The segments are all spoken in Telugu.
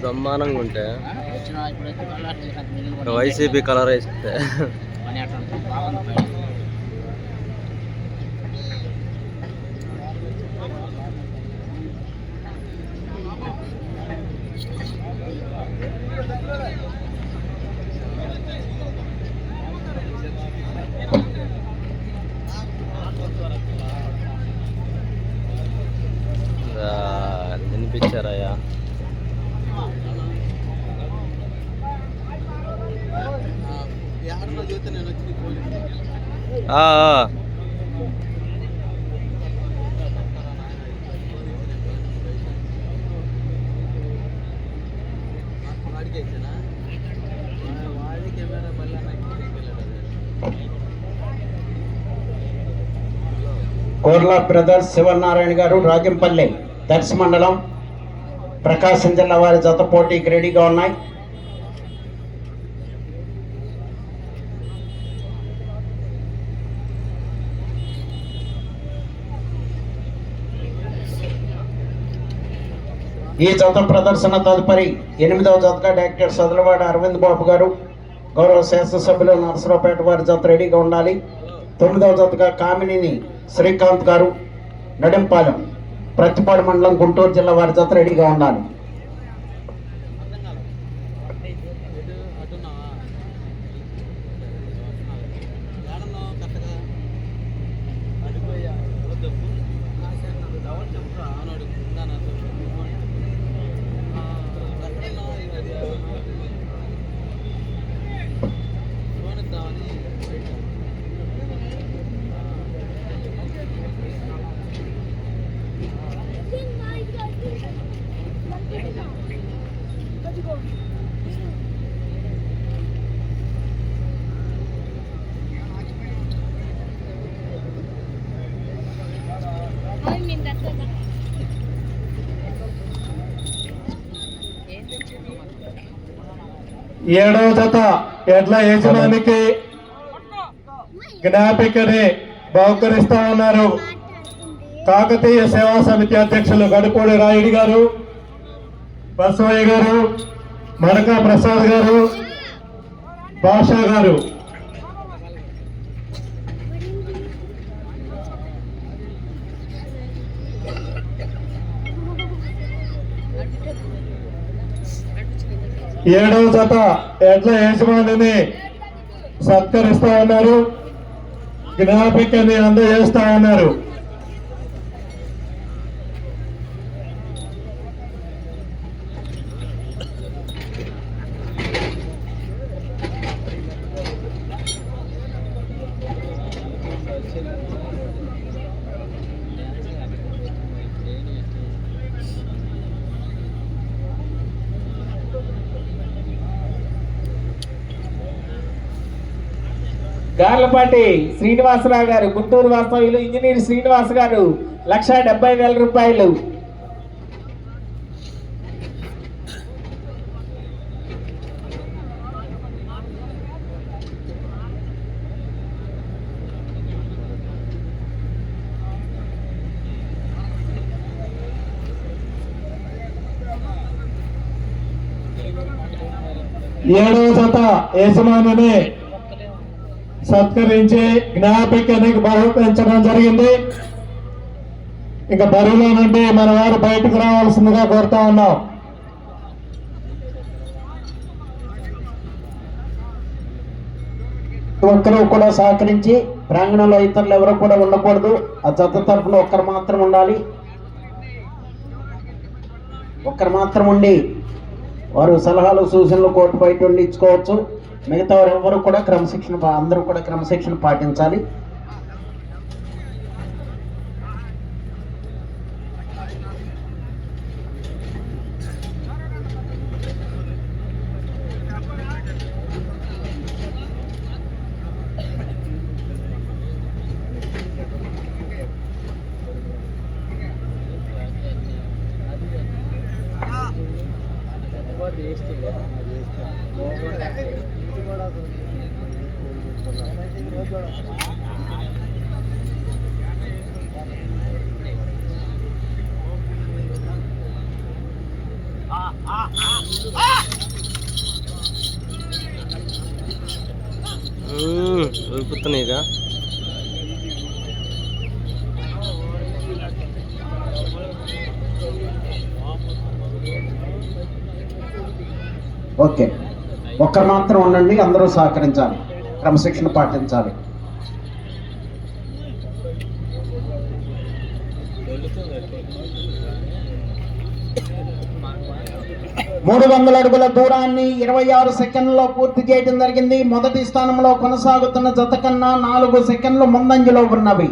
బ్రహ్మాండంగా ఉంటే వైసీపీ కలర్ వేస్తే వినిపించారయ్యా. కోర్లా బ్రదర్స్ శివనారాయణ గారు రాజంపల్లి దర్శి మండలం ప్రకాశం జిల్లా వారి జత పోటీకి రెడీగా ఉన్నాయి. ఈ జత ప్రదర్శన తదుపరి 8వ జతగా డాక్టర్ సదలవాడ అరవింద్ బాబు గారు గౌరవ శాసనసభ్యులు నరసరావుపేట వారి జత రెడీగా ఉండాలి. 9వ జతగా కామినేని శ్రీకాంత్ గారు నడింపాలెం ప్రతిపాడు మండలం గుంటూరు జిల్లా వారి జత రెడీగా ఉండాలి. ఏడవ జత ఎడ్ల యజమానికి జ్ఞాపికని బహుకరిస్తా ఉన్నారు. కాకతీయ సేవా సమితి అధ్యక్షులు గడుపూడి రాయుడు గారు, బసవయ్య గారు, మడకా ప్రసాద్ గారు, భాషా గారు. ఏడవ జత ఎడ్ల యజమానిని సత్కరిస్తా ఉన్నారు, జ్ఞాపికని అందజేస్తా ఉన్నారు. గార్లపాటి శ్రీనివాసరావు గారు, గుంటూరు వాస్తవ్యులు ఇంజనీర్ శ్రీనివాస్ గారు 1,70,000 రూపాయలు. ఏడవ జత యజమానిని సత్కరించి జ్ఞాపికనికి బహుకరించడం జరిగింది. ఇక బరిలో నుండి మన వారు బయటకు రావాల్సిందిగా కోరుతా ఉన్నాం. ఒక్కరు కూడా సహకరించి ప్రాంగణంలో ఇతరులు ఎవరు కూడా ఉండకూడదు. ఆ జత తరఫున ఒక్కరు మాత్రం ఉండాలి. ఒక్కరు మాత్రం ఉండి వారు సలహాలు సూచనలు కోర్టు బయట ఉండి ఇచ్చుకోవచ్చు. మిగతా వారు ఎవరు కూడా అందరూ కూడా క్రమశిక్షణ పాటించాలి. ఉరుకుతున్నాయిగా. ఓకే, ఒక్కరు మాత్రం ఉండండి, అందరూ సహకరించాలి, క్రమశిక్షణ పాటించాలి. మూడు 300 అడుగుల దూరాన్ని 26 సెకండ్లలో పూర్తి చేయడం జరిగింది. మొదటి స్థానంలో కొనసాగుతున్న జత కన్నా 4 సెకండ్లు ముందంజలో ఉన్నవి.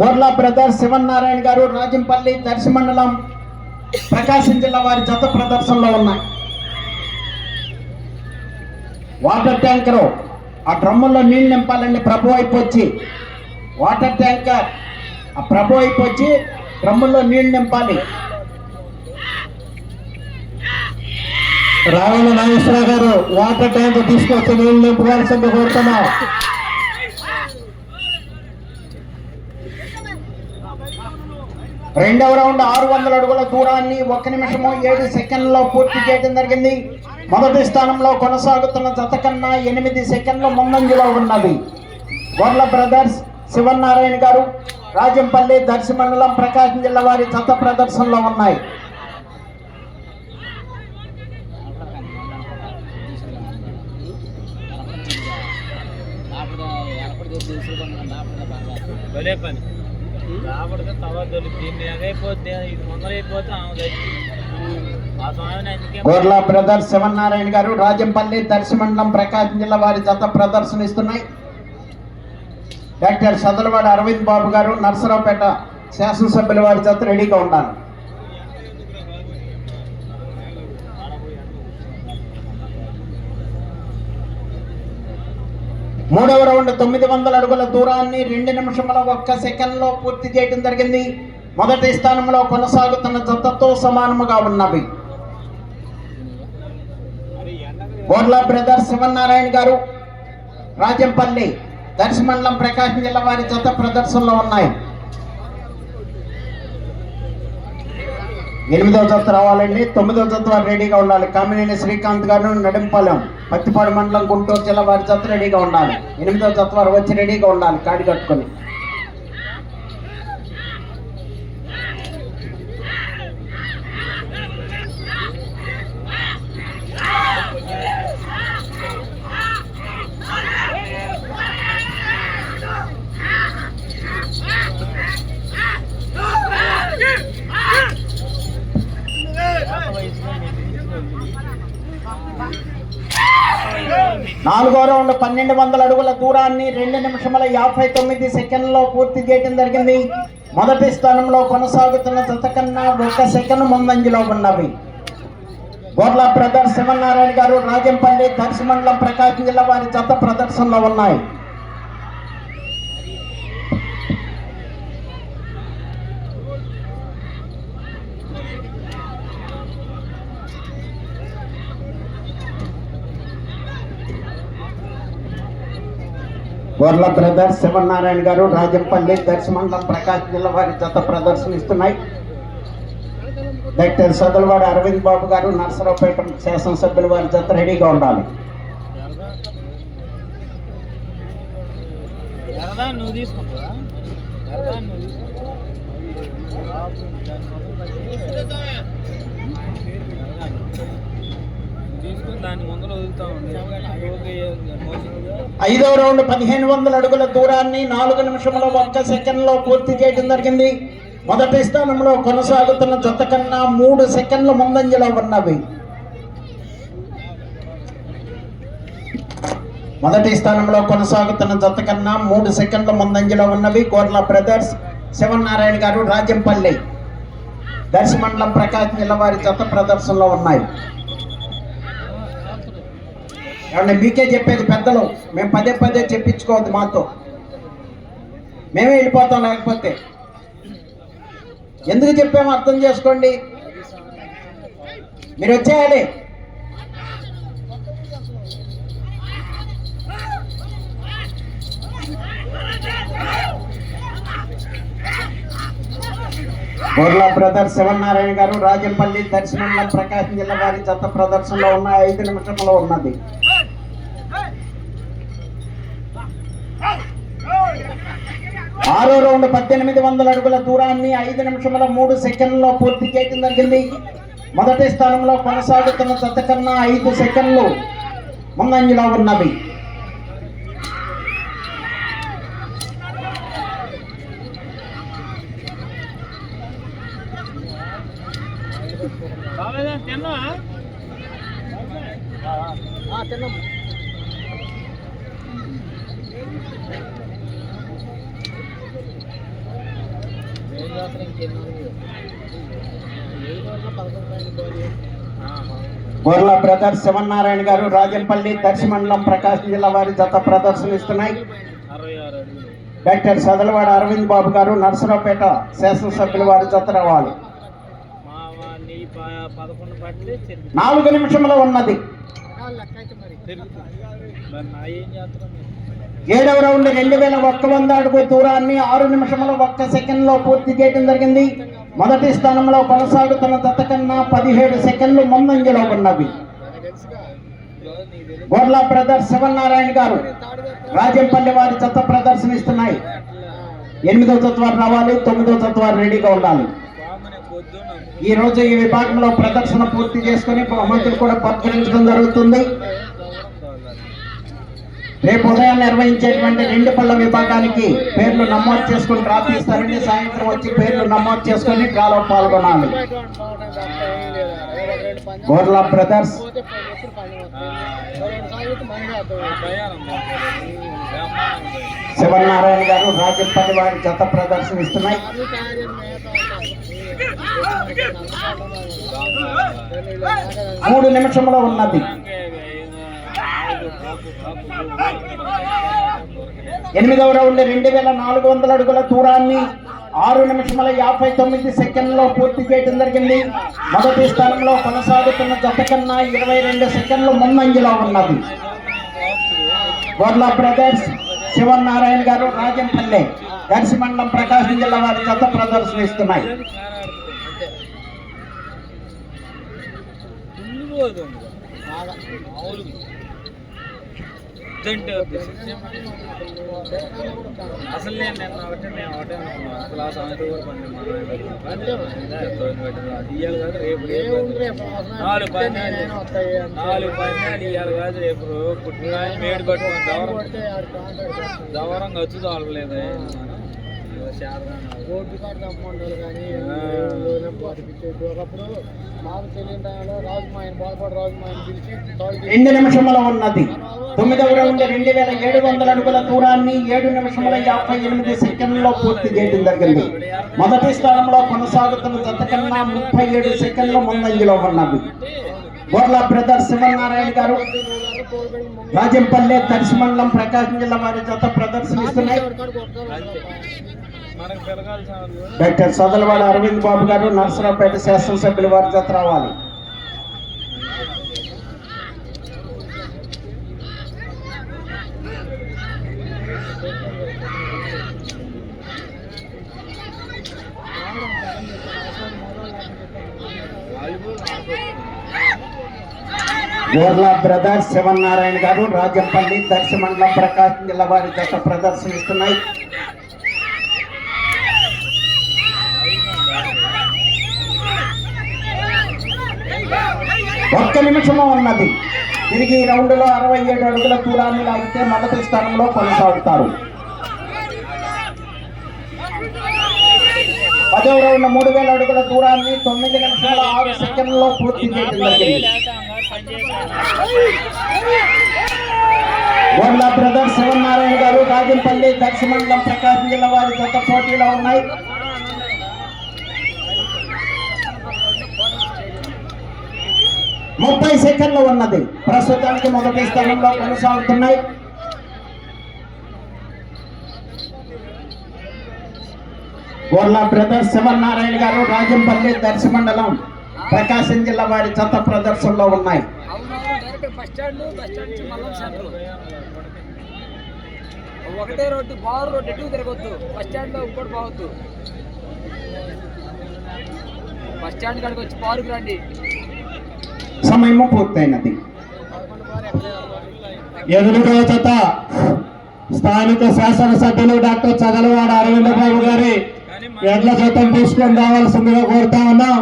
బోర్లా బ్రదర్స్ శివనారాయణ గారు, రాజంపల్లి, దర్శి మండలం, ప్రకాశం జిల్లా వారి జత ప్రదర్శనలో ఉన్నాయి. వాటర్ ట్యాంకరు ఆ డ్రమ్ముల్లో నీళ్లు నింపాలండి. ప్రభు వైపు వచ్చి వాటర్ ట్యాంకర్ ఆ ప్రభు వైపు వచ్చి డ్రమ్ముల్లో నీళ్లు నింపాలి. రావణ నాగేశ్వరరావు గారు వాటర్ ట్యాంక్ తీసుకొచ్చి నీళ్లు నింపుకోవాల్సింది కోరుతున్నాం. రెండవ రౌండ్ 600 అడుగుల దూరాన్ని 1 నిమిషము 7 సెకండ్లలో పూర్తి చేయడం జరిగింది. మొదటి స్థానంలో కొనసాగుతున్న జత కన్నా 8 సెకండ్లు ముందంజలో ఉన్నది. బోర్ల బ్రదర్స్ శివనారాయణ గారు, రాజంపల్లి, దర్శి మండలం, ప్రకాశం జిల్లా వారి జత ప్రదర్శనలో ఉన్నాయి. బోర్లా బ్రదర్స్ శివనారాయణ గారు, రాజంపల్లి, దర్శి మండలం, ప్రకాశం జిల్లా వారి జత ప్రదర్శనిస్తున్నాయి. డాక్టర్ సదలవాడ అరవింద్ బాబు గారు, నర్సరావుపేట శాసనసభ్యుల వారి జత రెడీగా ఉండాలి. మూడవ రౌండ్ 900 అడుగుల దూరాన్ని 2 నిమిషముల 1 సెకండ్లో పూర్తి చేయడం జరిగింది. మొదటి స్థానంలో కొనసాగుతున్న జతతో సమానముగా ఉన్నవి. బోర్లా బ్రదర్స్ శివనారాయణ గారు, రాజంపల్లి, దర్శి మండలం, ప్రకాశం జిల్లా వారి జత ప్రదర్శనలో ఉన్నాయి. 8వ జత రావాలండి. 9వ జత వారు రెడీగా ఉండాలి. కామినేని శ్రీకాంత్ గారు, నడింపాలెం, పత్తిపాడు మండలం, గుంటూరు జిల్లా వారి జత రెడీగా ఉండాలి. 8వ జత వారు వచ్చి రెడీగా ఉండాలి కాడి కట్టుకొని. నాలుగో రౌండ్ 1200 అడుగుల దూరాన్ని 2 నిమిషముల 59 సెకండ్లలో పూర్తి చేయడం జరిగింది. మొదటి స్థానంలో కొనసాగుతున్న జత కన్నా 1 సెకండ్ ముందంజలో ఉన్నవి. బోర్లా బ్రదర్స్ శివనారాయణ గారు, రాజంపల్లి, దర్శి మండలం, ప్రకాశం జిల్లా వారి జత ప్రదర్శనలో ఉన్నాయి. బోర్ల బ్రదర్స్ శివనారాయణ గారు, రాజంపల్లి, దర్శి మండలం, ప్రకాశం జిల్లా వారి జత ప్రదర్శనిస్తున్నాయి. డాక్టర్ సదలవాడ అరవింద్ బాబు గారు, నర్సరావుపేట శాసనసభ్యుల వారి జత రెడీగా ఉండాలి. ఐదవ రౌండ్ 1500 అడుగుల దూరాన్ని 4 నిమిషముల 1 సెకండ్లో పూర్తి చేయడం జరిగింది. మొదటి స్థానంలో కొనసాగుతున్న జత కన్నా 3 సెకండ్ల ముందంజలో ఉన్నవి. మొదటి స్థానంలో కొనసాగుతున్న జత కన్నా 3 సెకండ్ల ముందంజలో ఉన్నవి. గోర్ల బ్రదర్స్ శివనారాయణ గారు, రాజంపల్లి, దర్శి మండలం, ప్రకాశం జిల్లా వారి జత ప్రదర్శనలో ఉన్నాయి. ఏమన్నా మీకే చెప్పేది పెద్దలు, మేము పదే పదే చెప్పించుకోవద్దు మాతో, మేమే వెళ్ళిపోతాం. లేకపోతే ఎందుకు చెప్పామో అర్థం చేసుకోండి. మీరు వచ్చేయాలి. బోర్లా బ్రదర్స్ శివనారాయణ గారు రాజంపల్లి దర్శనం ప్రకాశం జిల్లా వారి జత ప్రదర్శనలో ఉన్న 5 నిమిషంలో ఉన్నది. ఆరో రౌండ్ 1800 అడుగుల దూరాన్ని 5 నిమిషముల 3 సెకండ్లలో పూర్తి చేయడం జరిగింది. మొదటి స్థానంలో కొనసాగుతున్న జత కన్నా 5 సెకండ్లు ముందంజలో ఉన్నవి. బోర్లా బ్రదర్స్ శివనారాయణ గారు రాజంపల్లి దర్శమండలం ప్రకాశం జిల్లా వారి జత ప్రదర్శనిస్తున్నాయి. డాక్టర్ సదలవాడ అరవింద్ బాబు గారు నర్సరావుపేట శాసనసభ్యుల వారి జత రావాలి. 4 నిమిషంలో ఉన్నది. 7వ రౌండ్ 2100 అడుగు దూరాన్ని 6 నిమిషముల 1 సెకండ్లో పూర్తి చేయడం జరిగింది. మొదటి స్థానంలో కొనసాగుతున్న జత కన్నా 17 సెకండ్లు ముందంజలో ఉన్నవి. బోర్లా బ్రదర్స్ శివనారాయణ గారు రాజంపల్లి వారి జత ప్రదర్శనిస్తున్నాయి. 8వ జత వారు రావాలి, 9వ జత వారు రెడీగా ఉండాలి. ఈ రోజు ఈ విభాగంలో ప్రదర్శన పూర్తి చేసుకుని బహుమతులు కూడా పరిష్కరించడం జరుగుతుంది. రేపు ఉదయం నిర్వహించేటువంటి 2 పళ్ళ విభాగానికి పేర్లు నమోదు చేసుకుని డ్రా తీస్తారని, సాయంత్రం వచ్చి పేర్లు నమోదు చేసుకుని డ్రాలో పాల్గొనాలి. బోర్లా బ్రదర్స్ శివనారాయణ గారు రాజంపల్లి వారి జత ప్రదర్శనిస్తున్నాయి. 3 నిమిషంలో ఉన్నది. 8వ రౌండ్ 2400 అడుగుల దూరాన్ని 6 నిమిషముల 59 సెకండ్లో పూర్తి చేయడం జరిగింది. మొదటి స్థానంలో కొనసాగుతున్న జత కన్నా 22 సెకండ్లు ముందంజలో ఉన్నది. బోర్లా బ్రదర్స్ శివనారాయణ గారు రాజంపల్లి దర్శమండలం ప్రకాశం జిల్లా వారి జత ప్రదర్శనిస్తున్నాయి. అసలు నేను ఒకటే క్లాస్ ఇయ్యాలి కాదు రేపు 4 పన్నాలు ఇయ్యాలి కాదు రేపు పుట్టిన మేడు పట్టుకుని దవరంగా వచ్చి తోలలేదు. రోడ్డు కార్డు తప్పమంటారు కానీ ఒకప్పుడు మాకు తెలియని టైంలో రాజుమాయని బాధపడి రాజుమాయని పిలిచి 2 నిమిషముల ఉన్నది. 9వ రౌండ్ 2700 అడుగుల దూరాన్ని 7 నిమిషముల 58 సెకండ్లో పూర్తి చేయడం జరిగింది. మొదటి స్థానంలో కొనసాగుతున్న జత కన్నా 37 సెకండ్లు ముందంజలో ఉన్నది. బోర్లా బ్రదర్స్ శివనారాయణ గారు రాజంపల్లి దర్శమండలం ప్రకాశం జిల్లా వారి జత ప్రదర్శనిస్తున్నాయి. డాక్టర్ సదలవాడ అరవింద్ బాబు గారు నర్సరావుపేట శాసనసభ్యుల వారి జత రావాలి. బోర్లా బ్రదర్స్ శివనారాయణ గారు రాజంపల్లి దర్శమండలం ప్రకాశం జిల్లా వారి జత ప్రదర్శనిస్తున్నాయి. 1 నిమిషము ఉన్నది. తిరిగి ఈ రౌండ్లో 67 అడుగుల దూరాన్ని లాగితే మొదటి స్థానంలో కొనసాగుతారు. 10వ రౌండ్ 3000 అడుగుల దూరాన్ని 9 నిమిషాల 6 సెకండ్లలో పూర్తి చేయడం జరిగింది. బోర్లా బ్రదర్స్ శివనారాయణ గారు రాజంపల్లి దర్శమండలం ప్రకాశం జిల్లా వారి జత పోటీలో ఉన్నాయి. 30 సెకండ్లు ఉన్నది. ప్రస్తుతానికి మొదటి స్థానంలో కొనసాగుతున్నాయి. బోర్లా బ్రదర్స్ శివనారాయణ గారు రాజంపల్లి దర్శమండలం ప్రకాశం జిల్లా వారి జత ప్రదర్శనలో ఉన్నాయి. ఒకటే రోడ్డు బారు రోడ్డు ఎటు తిరగొద్దు, బస్ స్టాండ్ లో ఇంకోటి బావద్దు. బస్ స్టాండ్ కాడికి వచ్చి పార్కు రండి. సమయము పూర్తయినది. ఎదురుగా జత స్థానిక శాసనసభ్యులు డాక్టర్ చదలవాడ అరవింద్ బాబు గారి ఎడ్ల జతం తీసుకొని రావాల్సిందిగా కోరుతా ఉన్నాం.